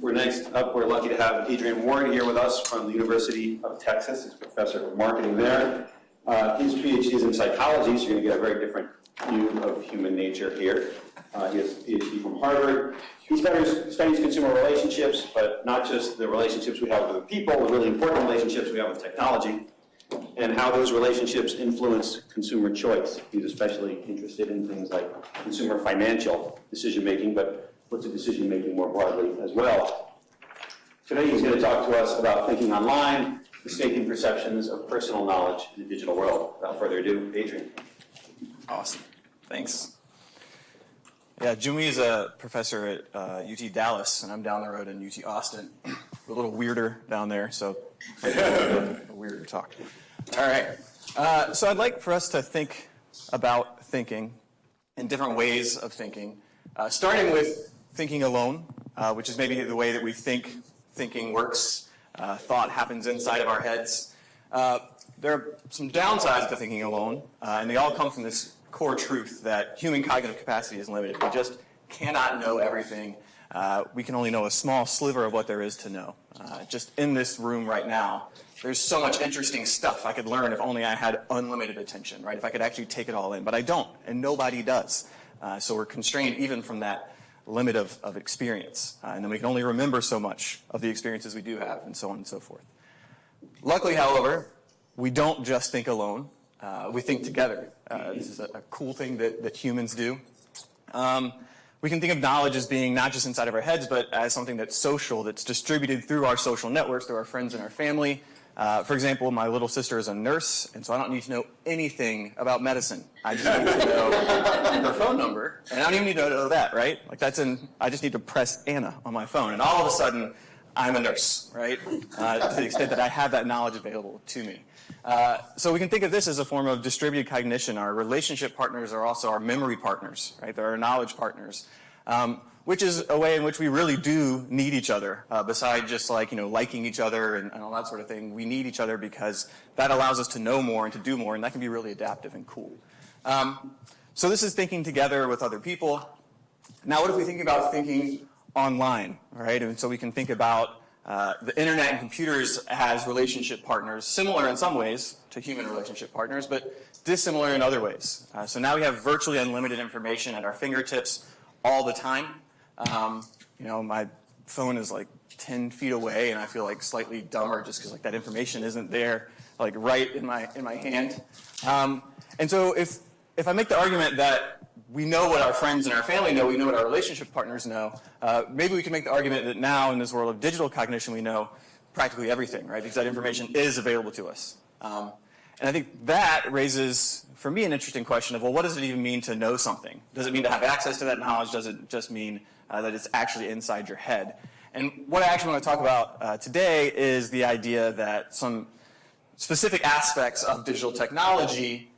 Next up, we're lucky to have Adrian Ward here with us from the University of Texas. He's a professor of marketing there. His PhD is in psychology, so you're going to get a very different view of human nature here. He has a PhD from Harvard. He studies consumer relationships, but not just the relationships we have with other people, the really important relationships we have with technology, and how those relationships influence consumer choice. He's especially interested in things like consumer financial decision-making, but looks at decision-making more broadly as well. Today he's going to talk to us about thinking online, mistaken perceptions of personal knowledge in the digital world. Without further ado, Adrian. Awesome. Thanks. Yeah, Jumi is a professor at UT Dallas, and I'm down the road in UT Austin. We're a little weirder down there, so a weirder talk. All right. So I'd like for us to think about thinking in different ways of thinking, starting with thinking alone, which is maybe the way that we think thinking works. Thought happens inside of our heads. There are some downsides to thinking alone, and they all come from this core truth that human cognitive capacity is limited. We just cannot know everything. We can only know a small sliver of what there is to know. Just in this room right now, there's so much interesting stuff I could learn if only I had unlimited attention, right? If I could actually take it all in, but I don't, and nobody does. So we're constrained even from that limit of experience. And then we can only remember so much of the experiences we do have, and so on and so forth. Luckily, however, we don't just think alone. We think together. This is a cool thing that humans do. We can think of knowledge as being not just inside of our heads, but as something that's social, that's distributed through our social networks, through our friends and our family. For example, my little sister is a nurse, and so I don't need to know anything about medicine. I just need to know her phone number, and I don't even need to know that, right? Like I just need to press Anna on my phone, and all of a sudden, I'm a nurse, right? To the extent that I have that knowledge available to me. So we can think of this as a form of distributed cognition. Our relationship partners are also our memory partners, right? They're our knowledge partners, which is a way in which we really do need each other. Besides just liking each other and all that sort of thing, we need each other because that allows us to know more and to do more, and that can be really adaptive and cool. So this is thinking together with other people. Now, what if we think about thinking online, right? And so we can think about the internet and computers as relationship partners, similar in some ways to human relationship partners, but dissimilar in other ways. So now we have virtually unlimited information at our fingertips all the time. My phone is like 10 feet away, and I feel like slightly dumber just because that information isn't there, right in my hand. And so if I make the argument that we know what our friends and our family know, we know what our relationship partners know, maybe we can make the argument that now in this world of digital cognition we know practically everything, right? Because that information is available to us. And I think that raises, for me, an interesting question of, well, what does it even mean to know something? Does it mean to have access to that knowledge? Does it just mean that it's actually inside your head? And what I actually want to talk about today is the idea that some specific aspects of digital technology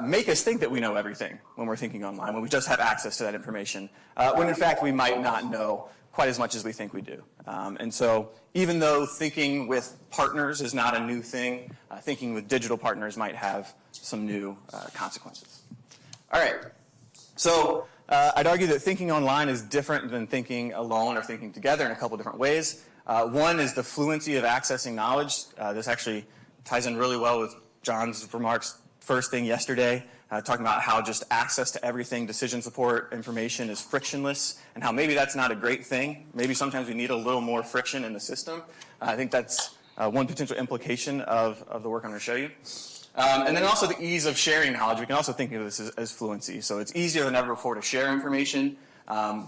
make us think that we know everything when we're thinking online, when we just have access to that information, when in fact we might not know quite as much as we think we do. And so even though thinking with partners is not a new thing, thinking with digital partners might have some new consequences. All right. So I'd argue that thinking online is different than thinking alone or thinking together in a couple different ways. One is the fluency of accessing knowledge. This actually ties in really well with John's remarks first thing yesterday, talking about how just access to everything, decision support information is frictionless, and how maybe that's not a great thing. Maybe sometimes we need a little more friction in the system. I think that's one potential implication of the work I'm going to show you. And then also the ease of sharing knowledge. We can also think of this as fluency. So it's easier than ever before to share information.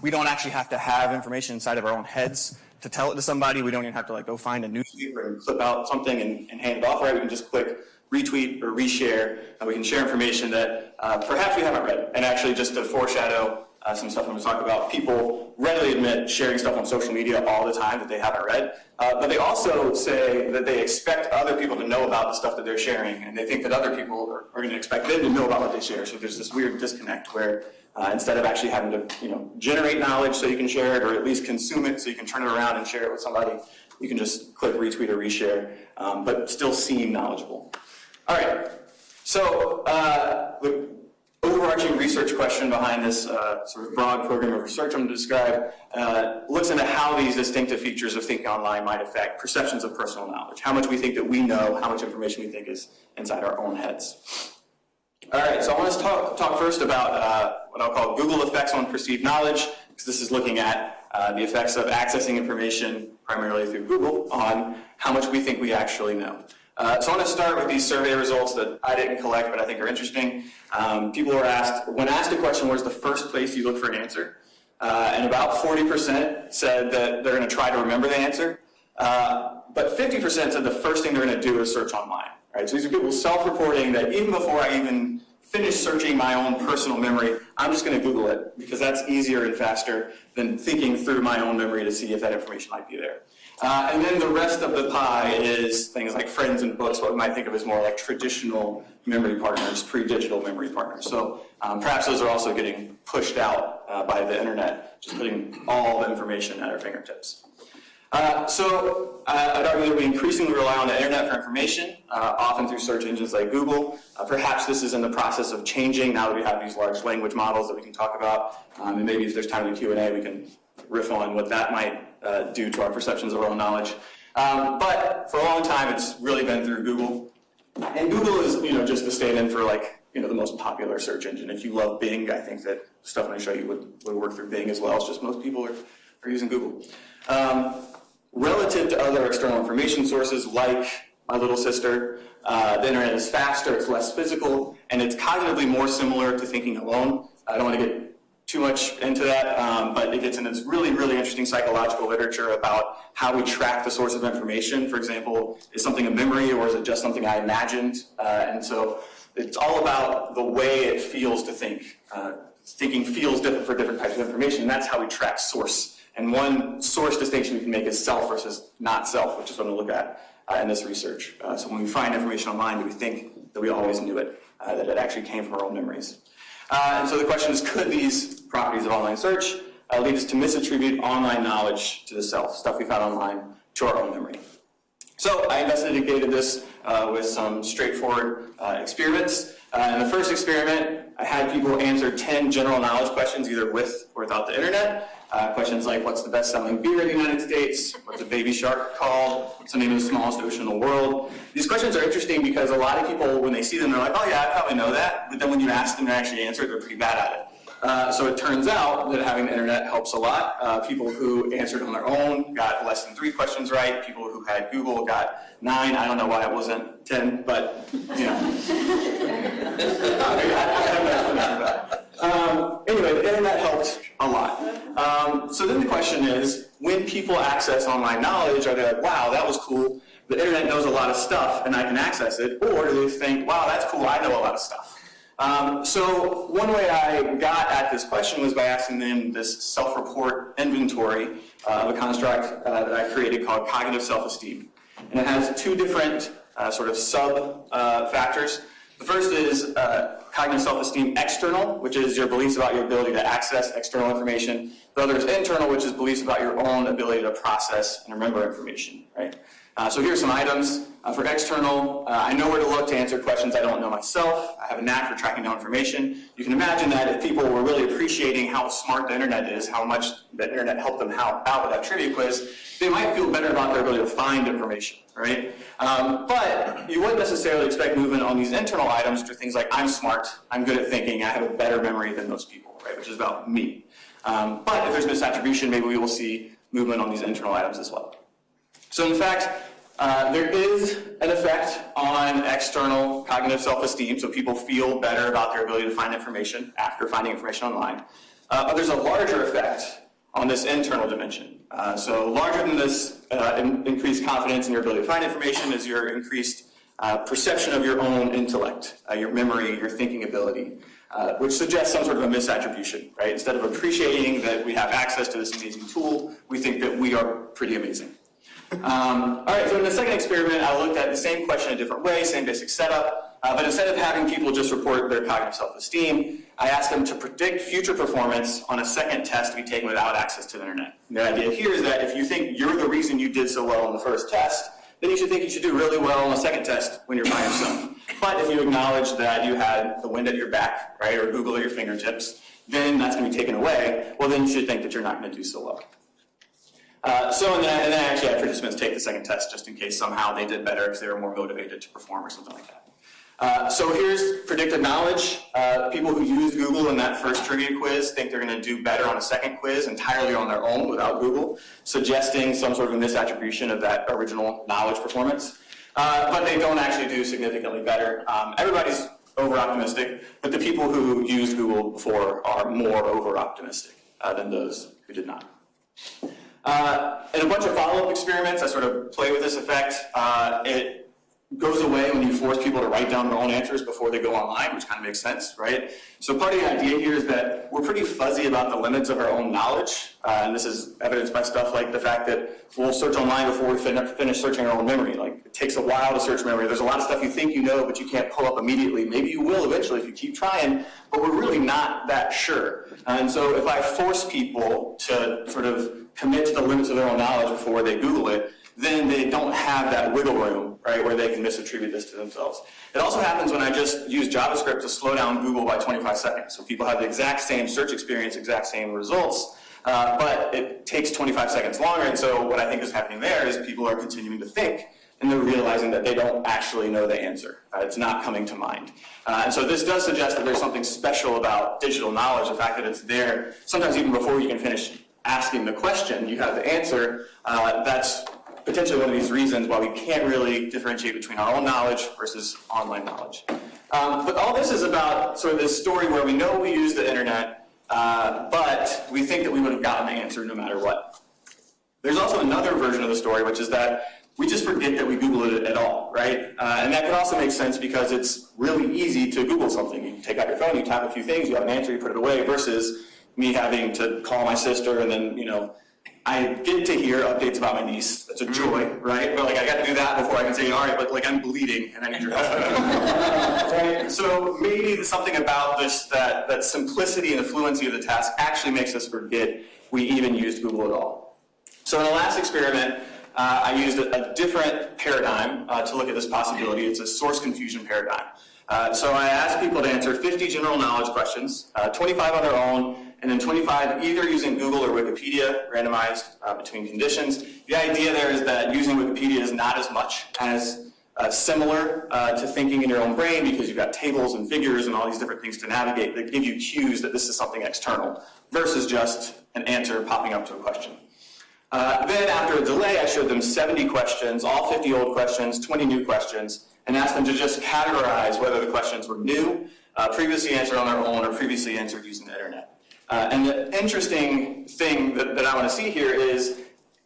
We don't actually have to have information inside of our own heads to tell it to somebody. We don't even have to go find a newspaper and clip out something and hand it off, right? We can just click retweet or reshare. We can share information that perhaps we haven't read. And actually, just to foreshadow some stuff I'm going to talk about, people readily admit sharing stuff on social media all the time that they haven't read. But they also say that they expect other people to know about the stuff that they're sharing, and they think that other people are going to expect them to know about what they share. So there's this weird disconnect where instead of actually having to generate knowledge so you can share it, or at least consume it so you can turn it around and share it with somebody, you can just click retweet or reshare, but still seem knowledgeable. All right, so the overarching research question behind this sort of broad program of research I'm going to describe looks into how these distinctive features of thinking online might affect perceptions of personal knowledge, how much we think that we know, how much information we think is inside our own heads. All right, so I want to talk first about what I'll call Google effects on perceived knowledge, because this is looking at the effects of accessing information primarily through Google on how much we think we actually know. So I want to start with these survey results that I didn't collect, but I think are interesting. People were asked, when asked a question, where's the first place you look for an answer? And about 40% said that they're going to try to remember the answer. But 50% said the first thing they're going to do is search online. Right? So these are people self-reporting that even before I even finish searching my own personal memory, I'm just going to Google it, because that's easier and faster than thinking through my own memory to see if that information might be there. And then the rest of the pie is things like friends and books, what we might think of as more like traditional memory partners, pre-digital memory partners. So perhaps those are also getting pushed out by the internet, just putting all the information at our fingertips. So I'd argue that we increasingly rely on the internet for information, often through search engines like Google. Perhaps this is in the process of changing now that we have these large language models that we can talk about. And maybe if there's time in the Q&A, we can riff on what that might do to our perceptions of our own knowledge. But for a long time, it's really been through Google. And Google is, just the stand-in for the most popular search engine. If you love Bing, I think that stuff I'm going to show you would work through Bing as well. It's just most people are using Google. Relative to other external information sources like my little sister, the internet is faster, it's less physical, and it's cognitively more similar to thinking alone. I don't want to get too much into that, but it gets into this really, really interesting psychological literature about how we track the source of information. For example, is something a memory or is it just something I imagined? And so it's all about the way it feels to think. Thinking feels different for different types of information, and that's how we track source. And one source distinction we can make is self versus not self, which is what I'm going to look at in this research. So when we find information online, do we think that we always knew it, that it actually came from our own memories? And so the question is, could these properties of online search lead us to misattribute online knowledge to the self, stuff we found online, to our own memory? So I investigated this with some straightforward experiments. In the first experiment, I had people answer 10 general knowledge questions, either with or without the internet. Questions like, what's the best-selling beer in the United States? What's a baby shark called? What's the name of the smallest ocean in the world? These questions are interesting because a lot of people, when they see them, they're like, oh yeah, I probably know that. But then when you ask them to actually answer it, they're pretty bad at it. So it turns out that having the internet helps a lot. People who answered on their own got less than 3 questions right. People who had Google got 9. I don't know why it wasn't 10, but, anyway, the internet helped a lot. So then the question is, when people access online knowledge, are they like, wow, that was cool, the internet knows a lot of stuff and I can access it, or do they think, wow, that's cool, I know a lot of stuff? So one way I got at this question was by asking them this self-report inventory of a construct that I created called cognitive self-esteem. And it has 2 different sort of sub-factors. The first is cognitive self-esteem external, which is your beliefs about your ability to access external information. The other is internal, which is beliefs about your own ability to process and remember information, right? So here's some items. For external, I know where to look to answer questions I don't know myself. I have a knack for tracking down information. You can imagine that if people were really appreciating how smart the internet is, how much the internet helped them out with that trivia quiz, they might feel better about their ability to find information, right? But you wouldn't necessarily expect movement on these internal items, which are things like, I'm smart, I'm good at thinking, I have a better memory than most people, right? Which is about me. But if there's misattribution, maybe we will see movement on these internal items as well. So in fact, there is an effect on external cognitive self-esteem, so people feel better about their ability to find information after finding information online. But there's a larger effect on this internal dimension. So larger than this increased confidence in your ability to find information is your increased perception of your own intellect, your memory, your thinking ability, which suggests some sort of a misattribution, right? Instead of appreciating that we have access to this amazing tool, we think that we are pretty amazing. All right, so in the second experiment, I looked at the same question a different way, same basic setup, but instead of having people just report their cognitive self-esteem, I asked them to predict future performance on a second test to be taken without access to the internet. And the idea here is that if you think you're the reason you did so well on the first test, then you should think you should do really well on the second test when you're by yourself. But if you acknowledge that you had the wind at your back, right, or Google at your fingertips, then that's going to be taken away. Well, then you should think that you're not going to do so well. And then I actually had participants take the second test just in case somehow they did better because they were more motivated to perform or something like that. So here's predictive knowledge. People who used Google in that first trivia quiz think they're going to do better on a second quiz entirely on their own without Google, suggesting some sort of misattribution of that original knowledge performance. But they don't actually do significantly better. Everybody's over-optimistic, but the people who used Google before are more over-optimistic than those who did not. In a bunch of follow-up experiments, I sort of play with this effect. It goes away when you force people to write down their own answers before they go online, which kind of makes sense, right? So part of the idea here is that we're pretty fuzzy about the limits of our own knowledge, and this is evidenced by stuff like the fact that we'll search online before we finish searching our own memory. Like, it takes a while to search memory. There's a lot of stuff you think you know, but you can't pull up immediately. Maybe you will eventually if you keep trying, but we're really not that sure. And so if I force people to sort of commit to the limits of their own knowledge before they Google it, then they don't have that wiggle room, right, where they can misattribute this to themselves. It also happens when I just use JavaScript to slow down Google by 25 seconds. So people have the exact same search experience, exact same results, but it takes 25 seconds longer. And so what I think is happening there is people are continuing to think, and they're realizing that they don't actually know the answer. It's not coming to mind. And so this does suggest that there's something special about digital knowledge, the fact that it's there, sometimes even before you can finish asking the question, you have the answer. That's potentially one of these reasons why we can't really differentiate between our own knowledge versus online knowledge. But all this is about sort of this story where we know we use the internet, but we think that we would have gotten the answer no matter what. There's also another version of the story, which is that we just forget that we Googled it at all, right? And that can also make sense because it's really easy to Google something. You take out your phone, you tap a few things, you have an answer, you put it away, versus me having to call my sister and then, I get to hear updates about my niece. That's a joy, right? But I got to do that before I can say, all right, but I'm bleeding and I need your help. Right? So maybe something about this, that simplicity and the fluency of the task actually makes us forget we even used Google at all. So in the last experiment, I used a different paradigm to look at this possibility. It's a source confusion paradigm. So I asked people to answer 50 general knowledge questions, 25 on their own, and then 25 either using Google or Wikipedia, randomized between conditions. The idea there is that using Wikipedia is not as much as similar to thinking in your own brain because you've got tables and figures and all these different things to navigate that give you cues that this is something external versus just an answer popping up to a question. Then after a delay, I showed them 70 questions, all 50 old questions, 20 new questions, and asked them to just categorize whether the questions were new, previously answered on their own, or previously answered using the internet. And the interesting thing that I want to see here is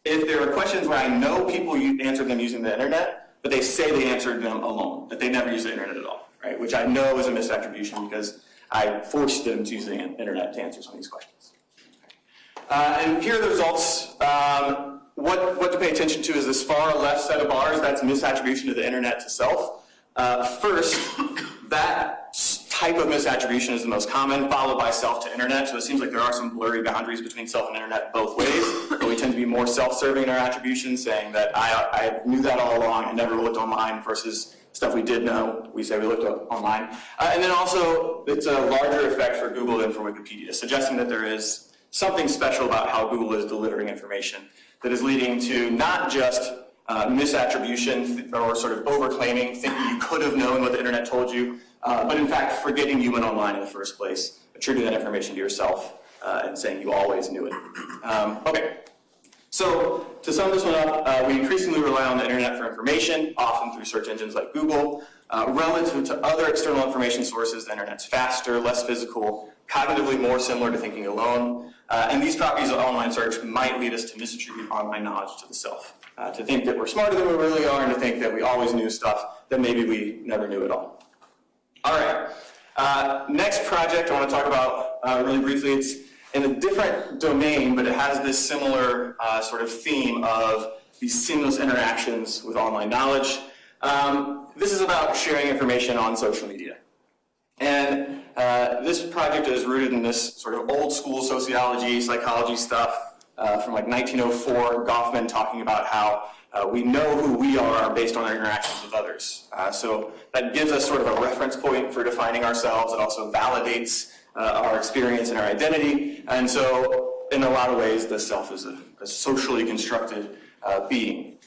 if there are questions where I know people answered them using the internet, but they say they answered them alone, that they never use the internet at all, right? Which I know is a misattribution because I forced them to use the internet to answer some of these questions. And here are the results. What to pay attention to is this far left set of bars. That's misattribution of the internet to self. First, that type of misattribution is the most common, followed by self to internet. So it seems like there are some blurry boundaries between self and internet both ways, but we tend to be more self-serving in our attribution, saying that I knew that all along, I never looked online, versus stuff we did know, we say we looked up online. And then also, it's a larger effect for Google than for Wikipedia, suggesting that there is something special about how Google is delivering information that is leading to not just misattribution or sort of overclaiming, thinking you could have known what the internet told you, but in fact forgetting you went online in the first place, attributing that information to yourself, and saying you always knew it. Okay, so to sum this one up, we increasingly rely on the internet for information, often through search engines like Google. Relative to other external information sources, the internet's faster, less physical, cognitively more similar to thinking alone. And these properties of online search might lead us to misattribute online knowledge to the self. To think that we're smarter than we really are, and to think that we always knew stuff that maybe we never knew at all. All right, next project I want to talk about really briefly. It's in a different domain, but it has this similar sort of theme of these seamless interactions with online knowledge. This is about sharing information on social media. And this project is rooted in this sort of old school sociology, psychology stuff from like 1904, Goffman talking about how we know who we are based on our interactions with others. So that gives us sort of a reference point for defining ourselves. It also validates our experience and our identity. And so in a lot of ways, the self is a socially constructed being.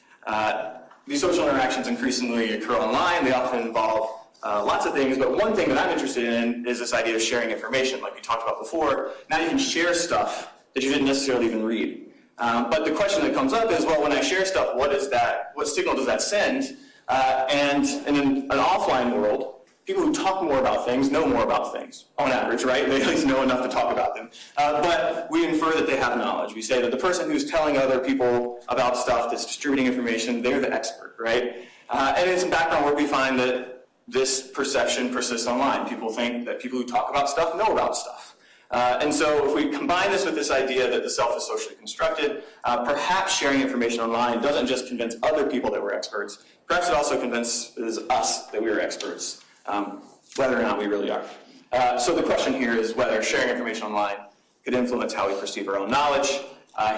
These social interactions increasingly occur online. They often involve lots of things, but one thing that I'm interested in is this idea of sharing information, like we talked about before. Now you can share stuff that you didn't necessarily even read. But the question that comes up is, well, when I share stuff, what is that? What signal does that send? And in an offline world, people who talk more about things know more about things, on average, right? They at least know enough to talk about them. But we infer that they have knowledge. We say that the person who's telling other people about stuff, that's distributing information, they're the expert, right? And in some background work, we find that this perception persists online. People think that people who talk about stuff know about stuff. And so if we combine this with this idea that the self is socially constructed, perhaps sharing information online doesn't just convince other people that we're experts, perhaps it also convinces us that we're experts, whether or not we really are. So the question here is whether sharing information online could influence how we perceive our own knowledge.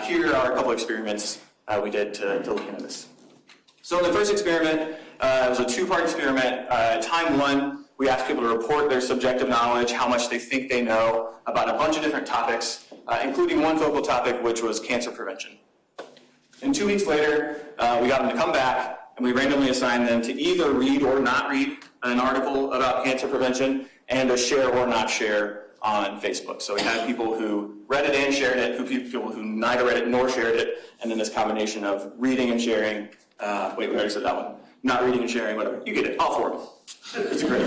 Here are a couple experiments we did to look into this. So in the first experiment, it was a two-part experiment. Time one, we asked people to report their subjective knowledge, how much they think they know about a bunch of different topics, including one focal topic, which was cancer prevention. And 2 weeks later, we got them to come back, and we randomly assigned them to either read or not read an article about cancer prevention, and to share or not share on Facebook. So we had people who read it and shared it, people who neither read it nor shared it, and then this combination of reading and sharing. Wait, we already said that one. Not reading and sharing, whatever. You get it, all four of them. It's great.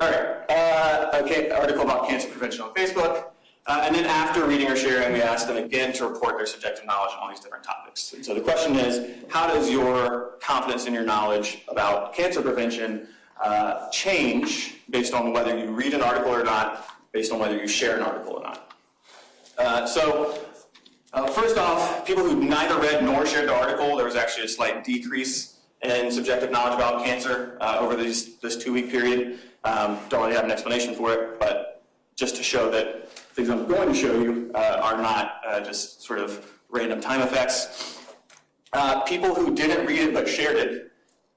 All right, okay, article about cancer prevention on Facebook. And then after reading or sharing, we asked them again to report their subjective knowledge on all these different topics. And so the question is, how does your confidence in your knowledge about cancer prevention change based on whether you read an article or not, based on whether you share an article or not? First off, people who neither read nor shared the article, there was actually a slight decrease in subjective knowledge about cancer over this 2-week period. Don't really have an explanation for it, but just to show that things I'm going to show you are not just sort of random time effects. People who didn't read it but shared it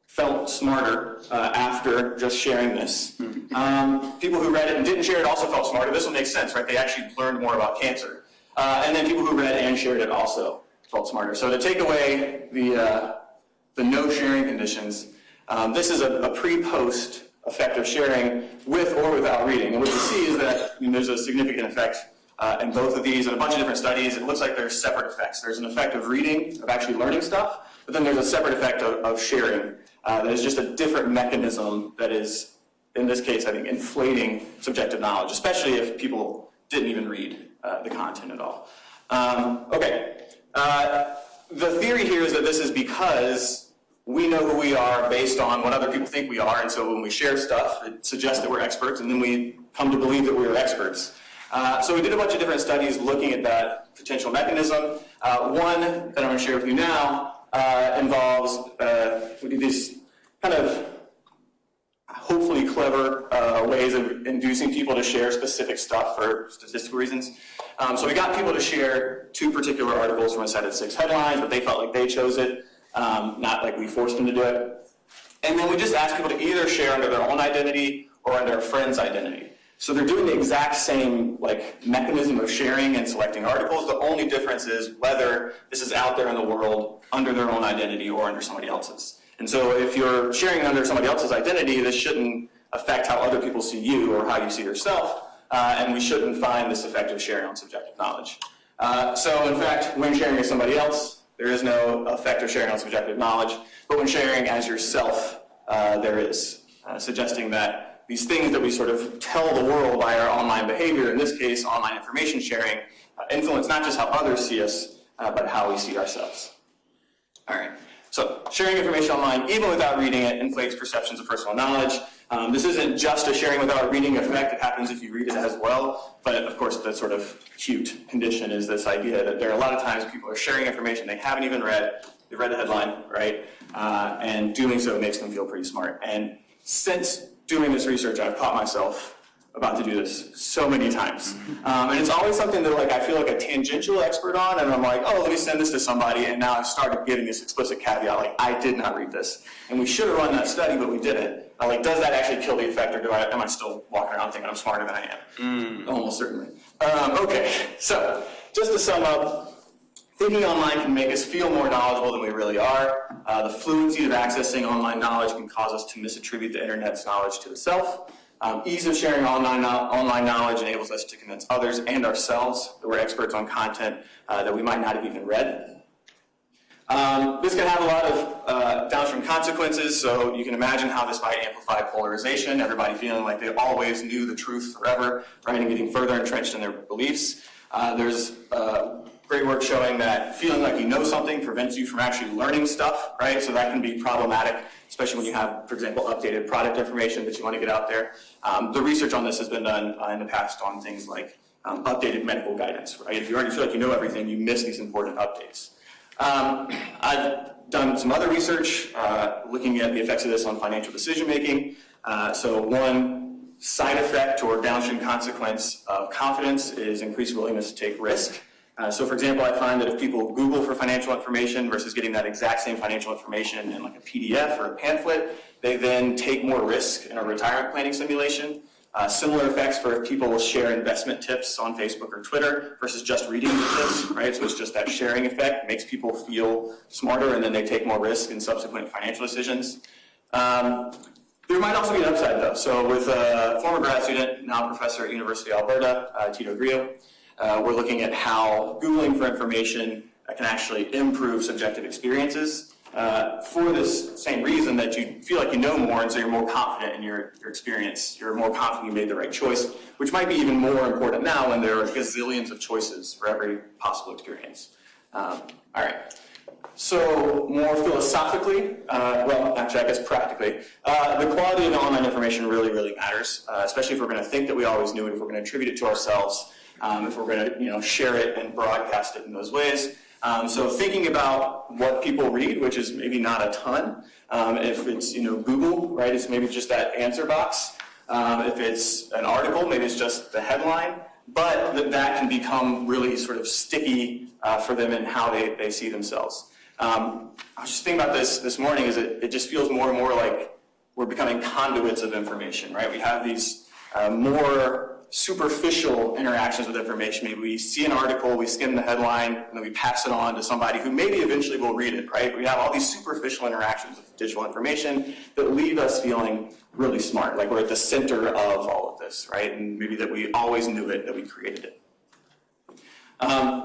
felt smarter after just sharing this. People who read it and didn't share it also felt smarter. This will make sense, right? They actually learned more about cancer. And then people who read and shared it also felt smarter. So to take away the no sharing conditions, this is a pre-post effect of sharing with or without reading. And what you see is that there's a significant effect in both of these. In a bunch of different studies, it looks like there's separate effects. There's an effect of reading, of actually learning stuff, but then there's a separate effect of sharing. That is just a different mechanism that is, in this case, I think, inflating subjective knowledge, especially if people didn't even read the content at all. The theory here is that this is because we know who we are based on what other people think we are, and so when we share stuff, it suggests that we're experts, and then we come to believe that we are experts. So we did a bunch of different studies looking at that potential mechanism. One that I'm going to share with you now involves we did these kind of hopefully clever ways of inducing people to share specific stuff for statistical reasons. So we got people to share 2 particular articles from a set of 6 headlines, but they felt like they chose it, not like we forced them to do it. And then we just asked people to either share under their own identity or under a friend's identity. So they're doing the exact same mechanism of sharing and selecting articles. The only difference is whether this is out there in the world under their own identity or under somebody else's. And so if you're sharing under somebody else's identity, this shouldn't affect how other people see you or how you see yourself, and we shouldn't find this effect of sharing on subjective knowledge. So in fact, when sharing with somebody else, there is no effect of sharing on subjective knowledge, but when sharing as yourself, there is, suggesting that these things that we sort of tell the world by our online behavior, in this case, online information sharing, influence not just how others see us, but how we see ourselves. All right. So sharing information online, even without reading it, inflates perceptions of personal knowledge. This isn't just a sharing without reading effect. It happens if you read it as well. But of course, the sort of cute condition is this idea that there are a lot of times people are sharing information they haven't even read. They've read the headline, right? And doing so makes them feel pretty smart. And since doing this research, I've caught myself about to do this so many times. And it's always something that like I feel like a tangential expert on, and I'm like, oh, let me send this to somebody, and now I've started giving this explicit caveat, like, I did not read this. And we should have run that study, but we didn't. Like, does that actually kill the effect, or am I still walking around thinking I'm smarter than I am? Almost certainly. Okay, so just to sum up, thinking online can make us feel more knowledgeable than we really are. The fluency of accessing online knowledge can cause us to misattribute the internet's knowledge to the self. Ease of sharing online knowledge enables us to convince others and ourselves that we're experts on content that we might not have even read. This can have a lot of downstream consequences, so you can imagine how this might amplify polarization, everybody feeling like they always knew the truth forever, right, and getting further entrenched in their beliefs. There's great work showing that feeling like you know something prevents you from actually learning stuff, right? So that can be problematic, especially when you have, for example, updated product information that you want to get out there. The research on this has been done in the past on things like updated medical guidance, right? If you already feel like you know everything, you miss these important updates. I've done some other research looking at the effects of this on financial decision making. So one side effect or downstream consequence of confidence is increased willingness to take risk. So for example, I find that if people Google for financial information versus getting that exact same financial information in like a PDF or a pamphlet, they then take more risk in a retirement planning simulation. Similar effects for if people will share investment tips on Facebook or Twitter versus just reading the tips, right? So it's just that sharing effect makes people feel smarter, and then they take more risk in subsequent financial decisions. There might also be an upside though. So with a former grad student, now professor at University of Alberta, Tito Grillo, we're looking at how Googling for information can actually improve subjective experiences for this same reason that you feel like you know more, and so you're more confident in your experience. You're more confident you made the right choice, which might be even more important now when there are gazillions of choices for every possible experience. All right. So more philosophically, well, actually, I guess practically, the quality of online information really, really matters, especially if we're going to think that we always knew it, if we're going to attribute it to ourselves, if we're going to, share it and broadcast it in those ways. So thinking about what people read, which is maybe not a ton. If it's, Google, right, it's maybe just that answer box. If it's an article, maybe it's just the headline. But that can become really sort of sticky for them in how they see themselves. I was just thinking about this morning, is it just feels more and more like we're becoming conduits of information, right? We have these more superficial interactions with information. Maybe we see an article, we skim the headline, and then we pass it on to somebody who maybe eventually will read it, right? We have all these superficial interactions with digital information that leave us feeling really smart, like we're at the center of all of this, right? And maybe that we always knew it, that we created it.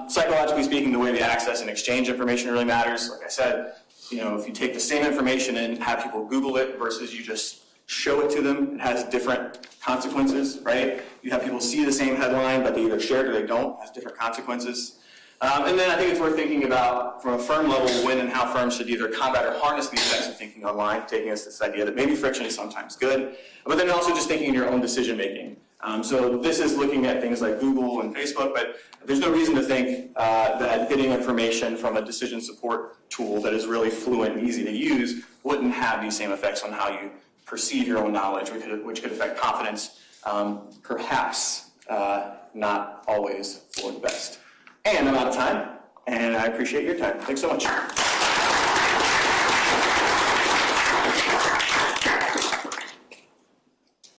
Psychologically speaking, the way we access and exchange information really matters. Like I said, if you take the same information and have people Google it versus you just show it to them, it has different consequences, right? You have people see the same headline, but they either share it or they don't, it has different consequences. And then I think it's worth thinking about, from a firm level, when and how firms should either combat or harness the effects of thinking online, taking us this idea that maybe friction is sometimes good, but then also just thinking in your own decision making. So this is looking at things like Google and Facebook, but there's no reason to think that getting information from a decision support tool that is really fluent and easy to use wouldn't have these same effects on how you perceive your own knowledge, which could affect confidence, perhaps not always for the best. And I'm out of time, and I appreciate your time. Thanks so much.